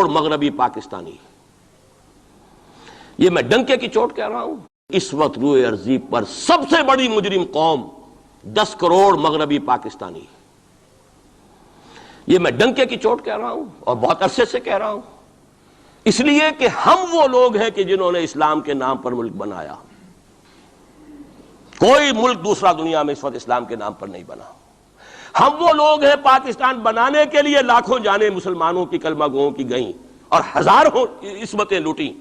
کروڑ مغربی پاکستانی. یہ میں ڈنکے کی چوٹ کہہ رہا ہوں. اس وقت روئے ارضی پر سب سے بڑی مجرم قوم 10 کروڑ مغربی پاکستانی. یہ میں ڈنکے کی چوٹ کہہ رہا ہوں اور بہت عرصے سے کہہ رہا ہوں، اس لیے کہ ہم وہ لوگ ہیں کہ جنہوں نے اسلام کے نام پر ملک بنایا. کوئی ملک دوسرا دنیا میں اس وقت اسلام کے نام پر نہیں بنا. ہم وہ لوگ ہیں پاکستان بنانے کے لیے لاکھوں جانیں مسلمانوں کی کلمہ گوؤں کی گئیں اور ہزاروں عصمتیں لوٹیں،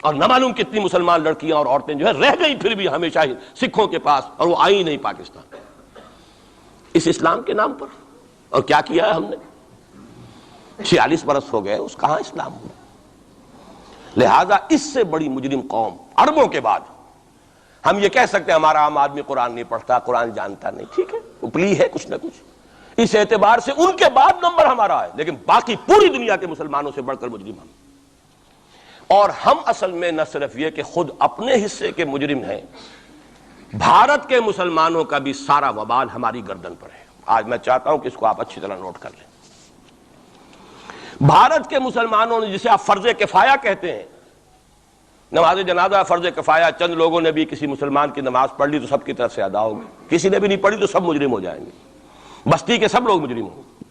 اور نہ معلوم کتنی مسلمان لڑکیاں اور عورتیں جو ہے رہ گئیں پھر بھی ہمیشہ ہی سکھوں کے پاس، اور وہ آئی نہیں پاکستان اس اسلام کے نام پر. اور کیا کیا ہے ہم نے؟ 46 برس ہو گئے، اس کہاں اسلام ہوا. لہذا اس سے بڑی مجرم قوم عربوں کے بعد ہم یہ کہہ سکتے ہیں ہمارا عام آدمی قرآن نہیں پڑھتا، قرآن جانتا نہیں، ٹھیک ہے، اپلی ہے کچھ نہ کچھ، اس اعتبار سے ان کے بعد نمبر ہمارا ہے، لیکن باقی پوری دنیا کے مسلمانوں سے بڑھ کر مجرم ہم. اور ہم اصل میں نہ صرف یہ کہ خود اپنے حصے کے مجرم ہیں، بھارت کے مسلمانوں کا بھی سارا وبال ہماری گردن پر ہے. آج میں چاہتا ہوں کہ اس کو آپ اچھی طرح نوٹ کر لیں. بھارت کے مسلمانوں نے، جسے آپ فرض کفایہ کہتے ہیں، نماز جنازہ فرض کفایہ، چند لوگوں نے بھی کسی مسلمان کی نماز پڑھ لی تو سب کی طرف سے ادا ہوگی، کسی نے بھی نہیں پڑھی تو سب مجرم ہو جائیں گے، بستی کے سب لوگ مجرم ہوں گے.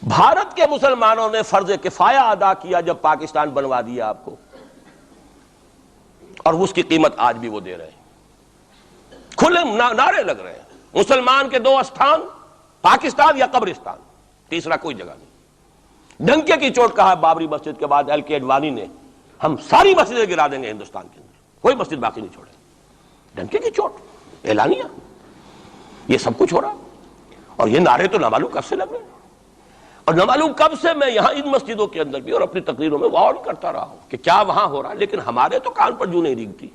بھارت کے مسلمانوں نے فرض کفایہ ادا کیا جب پاکستان بنوا دیا آپ کو، اور اس کی قیمت آج بھی وہ دے رہے ہیں. کھلے نعرے لگ رہے ہیں مسلمان کے 2 استھان، پاکستان یا قبرستان، تیسرا کوئی جگہ نہیں. ڈنکے کی چوٹ کہا بابری مسجد کے بعد ایل کے اڈوانی نے، ہم ساری مسجدیں گرا دیں گے ہندوستان کے اندر، کوئی مسجد باقی نہیں چھوڑے. ڈنکے کی چوٹ اعلانیہ، یہ سب کچھ ہو رہا. اور یہ نعرے تو نہ معلوم کب سے لگ رہے ہیں، اور نہ معلوم کب سے میں یہاں ان مسجدوں کے اندر بھی اور اپنی تقریروں میں وارن کرتا رہا ہوں کہ کیا وہاں ہو رہا ہے. لیکن ہمارے تو کان پر جوں نہیں ریگتی.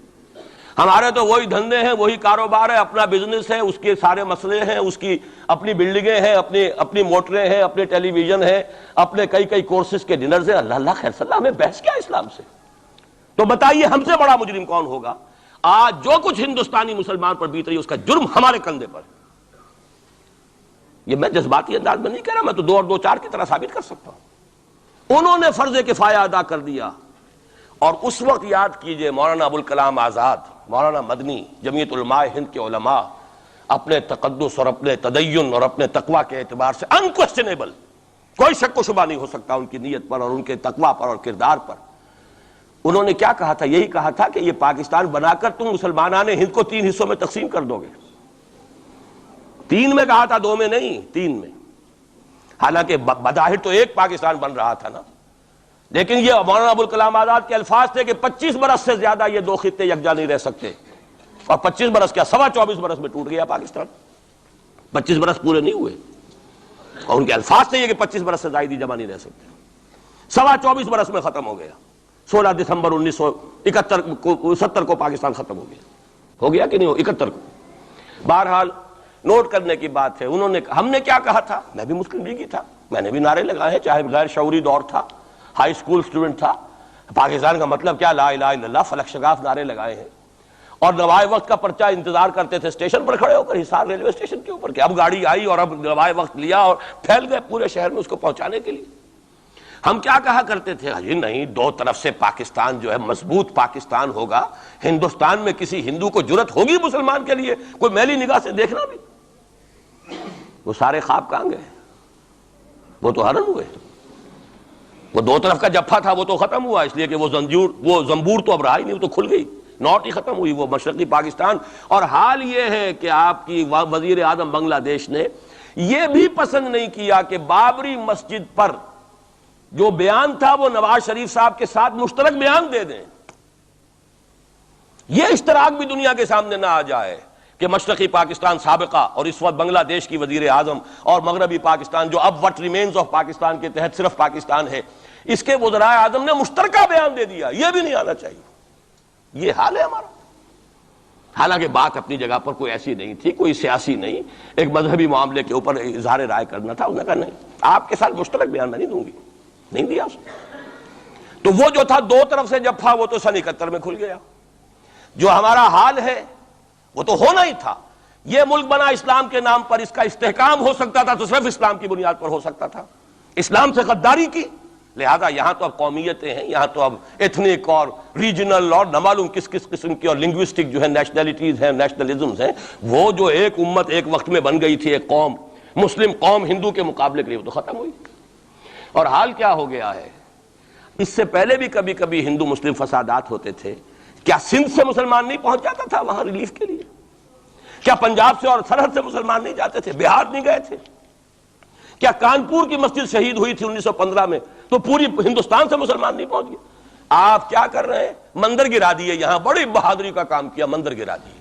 ہمارے تو وہی دھندے ہیں، وہی کاروبار ہے، اپنا بزنس ہے، اس کے سارے مسئلے ہیں، اس کی اپنی بلڈنگیں ہیں، اپنی موٹریں ہیں، اپنے ٹیلی ویژن ہیں، اپنے کئی کورسز کے ڈنرز ہیں. اللہ خیر صلی اللہ، ہمیں بحث کیا اسلام سے؟ تو بتائیے ہم سے بڑا مجرم کون ہوگا؟ آج جو کچھ ہندوستانی مسلمان پر بیت رہی ہے اس کا جرم ہمارے کندھے پر. یہ میں جذباتی انداز میں نہیں کہہ رہا، میں تو 2 اور 2 4 کی طرح ثابت کر سکتا ہوں. انہوں نے فرض کفایہ ادا کر دیا. اور اس وقت یاد کیجئے مولانا ابوالکلام آزاد، مولانا مدنی، جمعیت علماء ہند کے علماء اپنے تقدس اور اپنے تدین اور اپنے تقوی کے اعتبار سے انکویسچنیبل، کوئی شک و شبہ نہیں ہو سکتا ان کی نیت پر اور ان کے تقوی پر اور کردار پر. انہوں نے کیا کہا تھا؟ یہی کہا تھا کہ یہ پاکستان بنا کر تم مسلمانان ہند کو 3 حصوں میں تقسیم کر دو گے. 3 میں کہا تھا، 2 میں نہیں، 3 میں. حالانکہ بظاہر تو ایک پاکستان بن رہا تھا نا، لیکن یہ مولانا ابوالکلام آزاد کے الفاظ تھے کہ 25 برس سے زیادہ یہ 2 خطے یکجا نہیں رہ سکتے. اور 25 برس کیا، 24.25 برس میں ٹوٹ گیا پاکستان. 25 برس پورے نہیں ہوئے، اور ان کے الفاظ تھے یہ کہ 25 برس سے زائد جمع نہیں رہ سکتے. 24.25 برس میں ختم ہو گیا. 16 دسمبر 1970 کو پاکستان ختم ہو گیا. ہو گیا کہ نہیں ہو؟ 71 کو. بہرحال نوٹ کرنے کی بات ہے، ہم نے کیا کہا تھا؟ میں بھی مسلم لیگی تھا، میں نے بھی نعرے لگائے ہیں، چاہے غیر شعوری دور تھا، ہائی اسکول اسٹوڈنٹ تھا. پاکستان کا مطلب کیا، لا الہ الا اللہ، فلک شگاف نعرے لگائے ہیں. اور نوائے وقت کا پرچہ انتظار کرتے تھے اسٹیشن پر کھڑے ہو کر، حصار ریلوے اسٹیشن کے اوپر، کہ اب گاڑی آئی اور اب نوائے وقت لیا، اور پھیل گئے پورے شہر میں اس کو پہنچانے کے لیے. ہم کیا کہا کرتے تھے؟ جی نہیں، 2 طرف سے پاکستان جو ہے مضبوط پاکستان ہوگا. ہندوستان میں کسی ہندو کو جرت ہوگی مسلمان کے لیے کوئی میلی نگاہ سے دیکھنا بھی؟ وہ سارے خواب کہاں گئے؟ وہ تو حرم ہوئے. وہ 2 طرف کا جفا تھا وہ تو ختم ہوا، اس لیے کہ وہ زنبور تو اب رہا ہی نہیں، وہ تو کھل گئی، نوٹ ہی ختم ہوئی وہ مشرقی پاکستان. اور حال یہ ہے کہ آپ کی وزیر اعظم بنگلہ دیش نے یہ بھی پسند نہیں کیا کہ بابری مسجد پر جو بیان تھا وہ نواز شریف صاحب کے ساتھ مشترک بیان دے دیں. یہ اشتراک بھی دنیا کے سامنے نہ آ جائے کہ مشرقی پاکستان سابقہ اور اس وقت بنگلہ دیش کی وزیر اعظم اور مغربی پاکستان جو اب وٹ ریمینز آف پاکستان کے تحت صرف پاکستان ہے، اس کے وزرائے اعظم نے مشترکہ بیان دے دیا. یہ بھی نہیں آنا چاہیے. یہ حال ہے ہمارا. حالانکہ بات اپنی جگہ پر کوئی ایسی نہیں تھی، کوئی سیاسی نہیں، ایک مذہبی معاملے کے اوپر اظہار رائے کرنا تھا. انہوں نے کہا نہیں، آپ کے ساتھ مشترک بیان میں نہیں دوں گی. نہیں دیا اس نے. تو وہ جو تھا 2 طرف سے جفا، وہ تو سن 71 میں کھل گیا. جو ہمارا حال ہے وہ تو ہونا ہی تھا. یہ ملک بنا اسلام کے نام پر، اس کا استحکام ہو سکتا تھا تو صرف اسلام کی بنیاد پر ہو سکتا تھا. اسلام سے غداری کی لہذا یہاں تو اب قومیتیں ہیں، یہاں تو اب ایتھنک اور ریجنل اور نہ معلوم کس کس قسم کی اور لنگوسٹک جو ہے نیشنلٹیز ہیں، نیشنلزمز ہیں، وہ جو ایک امت ایک وقت میں بن گئی تھی، ایک قوم مسلم قوم ہندو کے مقابلے کے لیے، وہ تو ختم ہوئی۔ اور حال کیا ہو گیا ہے، اس سے پہلے بھی کبھی کبھی ہندو مسلم فسادات ہوتے تھے، کیا سندھ سے مسلمان نہیں پہنچ جاتا تھا وہاں ریلیف کے لیے؟ کیا پنجاب سے اور سرحد سے مسلمان نہیں جاتے تھے؟ بہار نہیں گئے تھے؟ کیا کانپور کی مسجد شہید ہوئی تھی 1915 میں تو پوری ہندوستان سے مسلمان نہیں پہنچ گئے؟ آپ کیا کر رہے ہیں؟ مندر گرا دیے، یہاں بڑی بہادری کا کام کیا، مندر گرا دیے،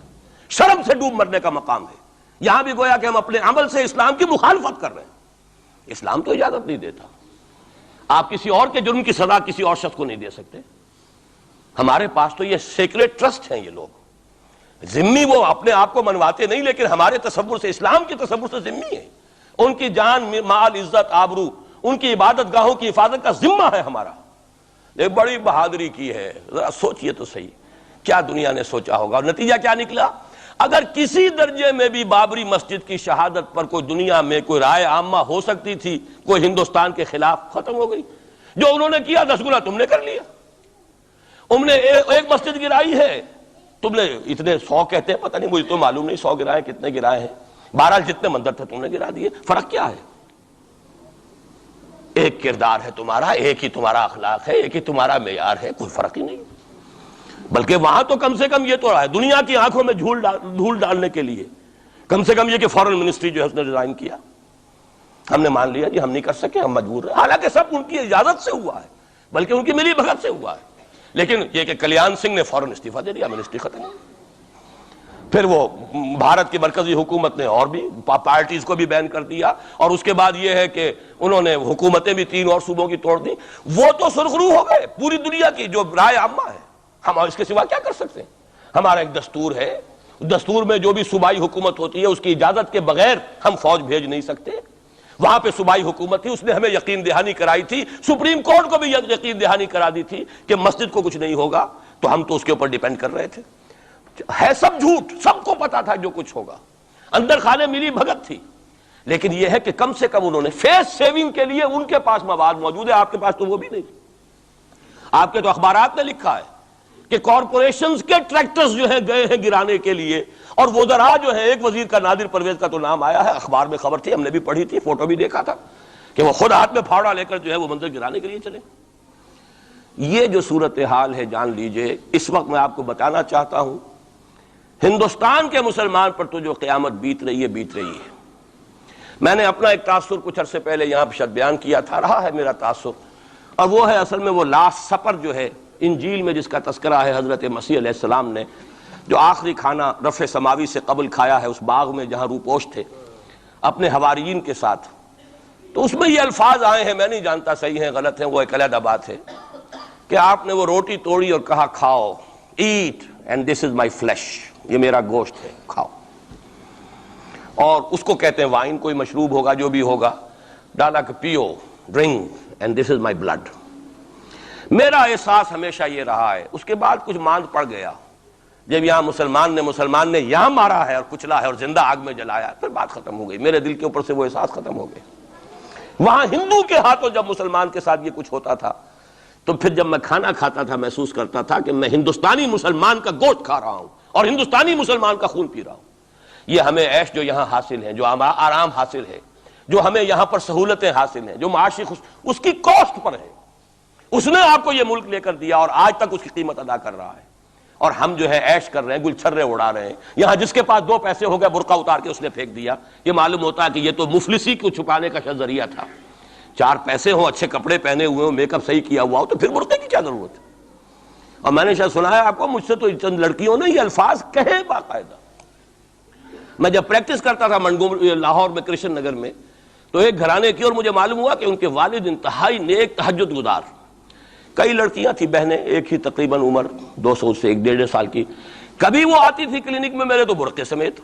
شرم سے ڈوب مرنے کا مقام ہے۔ یہاں بھی گویا کہ ہم اپنے عمل سے اسلام کی مخالفت کر رہے ہیں۔ اسلام تو اجازت نہیں دیتا، آپ کسی اور کے جرم کی سزا کسی اور شخص کو نہیں دے سکتے۔ ہمارے پاس تو یہ سیکریٹ ٹرسٹ ہیں، یہ لوگ ذمہ وہ اپنے آپ کو منواتے نہیں، لیکن ہمارے تصور سے، اسلام کے تصور سے ذمہ ہیں۔ ان کی جان، مال، عزت، آبرو، ان کی عبادت گاہوں کی حفاظت کا ذمہ ہے ہمارا۔ ایک بڑی بہادری کی ہے، ذرا سوچئے تو صحیح، کیا دنیا نے سوچا ہوگا؟ اور نتیجہ کیا نکلا؟ اگر کسی درجے میں بھی بابری مسجد کی شہادت پر کوئی دنیا میں کوئی رائے عامہ ہو سکتی تھی کوئی ہندوستان کے خلاف، ختم ہو گئی۔ جو انہوں نے کیا 10 گنا تم نے کر لیا۔ تم نے ایک مسجد گرائی ہے، تم نے اتنے 100 کہتے ہیں، پتہ نہیں، مجھے تو معلوم نہیں 100 گرائے کتنے گرائے ہیں، بہرحال جتنے مندر تھے تم نے گرا دیے۔ فرق کیا ہے؟ ایک کردار ہے تمہارا، ایک ہی تمہارا اخلاق ہے، ایک ہی تمہارا معیار ہے، کوئی فرق ہی نہیں۔ بلکہ وہاں تو کم سے کم یہ تو ہے، دنیا کی آنکھوں میں دھول ڈالنے کے لیے کم سے کم یہ کہ فورن منسٹری جو ہے اس نے ریزائن کیا، ہم نے مان لیا جی ہم نہیں کر سکے، ہم مجبور ہیں، حالانکہ سب ان کی اجازت سے ہوا ہے، بلکہ ان کی ملی بھگت سے ہوا ہے۔ لیکن یہ کہ کلیان سنگھ نے فوراً استعفیٰ دے دیا، منسٹری ختم۔ پھر وہ بھارت کی مرکزی حکومت نے اور بھی پارٹیز کو بھی بین کر دیا، اور اس کے بعد یہ ہے کہ انہوں نے حکومتیں بھی 3 اور صوبوں کی توڑ دی۔ وہ تو سرخرو ہو گئے پوری دنیا کی جو رائے عامہ ہے، ہم اس کے سوا کیا کر سکتے ہیں؟ ہمارا ایک دستور ہے، دستور میں جو بھی صوبائی حکومت ہوتی ہے اس کی اجازت کے بغیر ہم فوج بھیج نہیں سکتے۔ وہاں پہ صوبائی حکومت تھی، اس نے ہمیں یقین دہانی کرائی تھی، سپریم کورٹ کو بھی یقین دہانی کرا دی تھی کہ مسجد کو کچھ نہیں ہوگا، تو ہم تو اس کے اوپر ڈیپینڈ کر رہے تھے۔ ہے سب جھوٹ، سب کو پتا تھا جو کچھ ہوگا، اندر خانے ملی بھگت تھی، لیکن یہ ہے کہ کم سے کم انہوں نے فیس سیونگ کے لیے ان کے پاس مواد موجود ہے، آپ کے پاس تو وہ بھی نہیں۔ آپ کے تو اخبارات نے لکھا ہے کہ کارپوریشنز کے ٹریکٹرز جو ہیں گئے ہیں گرانے کے لیے، اور وزراء جو ہے، ایک وزیر کا نادر پرویز کا تو نام آیا ہے، اخبار میں خبر تھی، ہم نے بھی پڑھی تھی، فوٹو بھی دیکھا تھا کہ وہ خود ہاتھ میں پھاوڑا لے کر جو ہے وہ منظر گرانے کے لیے چلے۔ یہ جو صورتحال ہے جان لیجئے، اس وقت میں آپ کو بتانا چاہتا ہوں ہندوستان کے مسلمان پر تو جو قیامت بیت رہی ہے۔ میں نے اپنا ایک تاثر کچھ عرصے پہلے یہاں پہ بیان کیا تھا، رہا ہے میرا تاثر، اور وہ ہے اصل میں وہ لاسٹ سپر جو ہے انجیل میں جس کا تذکرہ ہے حضرت مسیح علیہ السلام نے جو آخری کھانا رفع سماوی سے قبل کھایا ہے اس باغ میں جہاں روپوش تھے اپنے حواریین کے ساتھ۔ تو اس میں یہ الفاظ آئے ہیں، میں نہیں جانتا صحیح ہیں غلط ہیں، وہ ایک علیحدہ بات ہے، کہ آپ نے وہ روٹی توڑی اور کہا کھاؤ، eat and this is my flesh, یہ میرا گوشت ہے، کھاؤ۔ اور اس کو کہتے ہیں وائن، کوئی مشروب ہوگا جو بھی ہوگا، ڈالا کہ پیو، drink and this is my blood. میرا احساس ہمیشہ یہ رہا ہے، اس کے بعد کچھ ماند پڑ گیا، جب یہاں مسلمان نے یہاں مارا ہے اور کچلا ہے اور زندہ آگ میں جلایا ہے، پھر بات ختم ہو گئی، میرے دل کے اوپر سے وہ احساس ختم ہو گئے۔ وہاں ہندو کے ہاتھوں جب مسلمان کے ساتھ یہ کچھ ہوتا تھا تو پھر جب میں کھانا کھاتا تھا محسوس کرتا تھا کہ میں ہندوستانی مسلمان کا گوشت کھا رہا ہوں اور ہندوستانی مسلمان کا خون پی رہا ہوں۔ یہ ہمیں عیش جو یہاں حاصل ہیں، جو آرام حاصل ہے، جو ہمیں یہاں پر سہولتیں حاصل ہیں، جو معاشی اس کی کاسٹ پر ہے۔ اس نے آپ کو یہ ملک لے کر دیا اور آج تک اس کی قیمت ادا کر رہا ہے، اور ہم جو ہے عیش کر رہے ہیں، گل چھرے اڑا رہے ہیں۔ یہاں جس کے پاس 2 پیسے ہو گئے برقع اتار کے اس نے پھینک دیا، یہ معلوم ہوتا ہے کہ یہ تو مفلسی کو چھپانے کا ذریعہ تھا۔ 4 پیسے ہوں، اچھے کپڑے پہنے ہوئے ہوں، میک اپ صحیح کیا ہوا ہو، تو پھر برقعے کی کیا ضرورت ہے؟ اور میں نے شاید سنا ہے آپ کو، مجھ سے تو چند لڑکیوں نے یہ الفاظ کہے باقاعدہ۔ میں جب پریکٹس کرتا تھا لاہور میں کرشن نگر میں، تو ایک گھرانے کی، اور مجھے معلوم ہوا کہ ان کے والد انتہائی نیک تہجد گزار، کئی لڑکیاں تھیں بہنیں، ایک ہی تقریباً عمر 200 سے 1.5 سال کی، کبھی وہ آتی تھی کلینک میں میرے تو برقعے سمیت،